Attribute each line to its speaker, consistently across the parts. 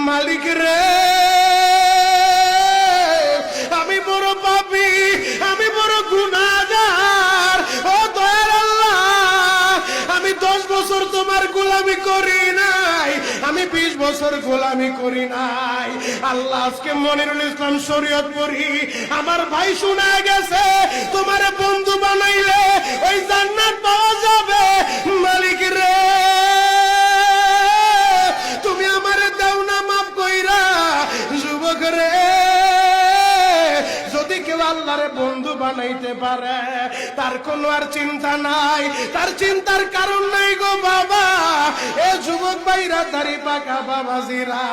Speaker 1: মালিক রে আমি বড় পাপী, আমি বড় গুনাহগার। ও দয়ার আল্লাহ, আমি 10 বছর তোমার গোলামি করি নাই, আমি 20 বছর গোলামি করি নাই। আল্লাহ আজকে মনিরুল ইসলাম শরীয়তপুরী আমার ভাই শোনা গেছে তোমারে বন্ধু বানাইলে ওই জান্নাত পাওয়া যাবে। মালিক রে তুমি আমারে দাও না মাফ কইরা। যুবক রে যদি কেউ আল্লাহরে বন্ধু বানাইতে পারে তার কোনো আর চিন্তা নাই, তার চিন্তার কারণ নাই গো বাবা। এ যুবক ভাইরা, দাড়ি পাকা বাবাজিরা,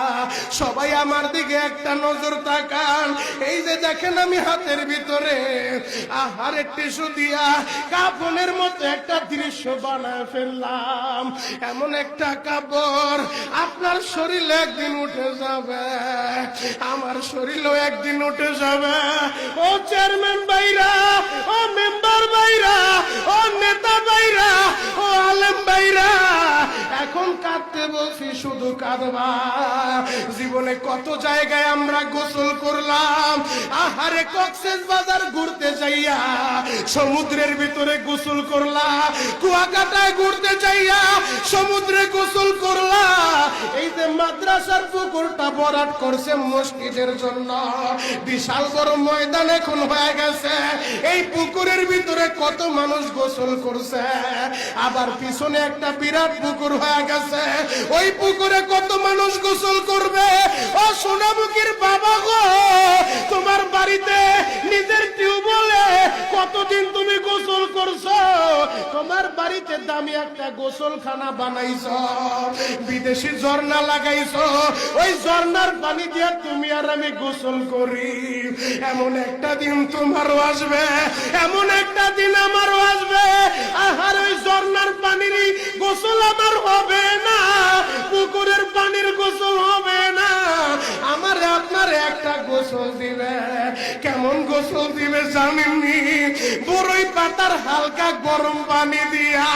Speaker 1: সবাই আমার দিকে একটা নজর তাকান। এই যে দেখেন আমি হাতের ভিতরে আহারে টিস্যু দিয়া কাফনের মতো একটা দৃশ্য বানায় ফেললাম। এমন একটা কাপড় আপনার শরীরে একদিন উঠে যাবে, আমার শরীরও একদিন উঠে যাবে। ও চেয়ারম্যান ভাইরা, ও মেম্বার ভাইরা, ও নেতা ভাইরা, ও আলেম ভাইরা, এখন কাঁদতে বলছি শুধু কাঁদবা। জীবনে কত জায়গায় আমরা গোসল করলাম। আহারে কক্সবাজার ঘুরতে যাইয়া সমুদ্রের ভিতরে গোসল করলা, কুয়াকাটায় ঘুরতে যাইয়া সমুদ্রে গোসল করলা। এই যে মাদ্রাসার পুকুরটা ভরাট করছে মসজিদের জন্য, বিশাল বড় ময়দান এখন হয়ে গেছে। এই পুকুরের ভিতরে কত মানুষ গোসল করছে, আবার পিছনে একটা বিরাট পুকুর হয়ে গেছে, ওই পুকুরে কত মানুষ গোসল করবে। ও সোনামুখীর বাবা গো, তোমার বাড়িতে নিজের টিউবওয়েলে কতদিন তুমি গোসল করছো, তোমার বাড়িতে দামি একটা গোসলখানা বানাইছো, বিদেশি ঝর্ণা লাগাইছো, ওই ঝর্ণার পানি দিয়ে তুমি আর আমি গোসল করি। এমন একটা দিন তোমারও আসবে, এমন একটা দিন আমারও আসবে। আহার ওই ঝর্ণার পানির গোসল আমার হবে না, পুকুরের পানির গোসল হবে না, আমার আপনার একটা গোসল দিবে। কেমন গোসল দিবে জানেননি? বড়ই পাতার হালকা গরম পানি দিয়া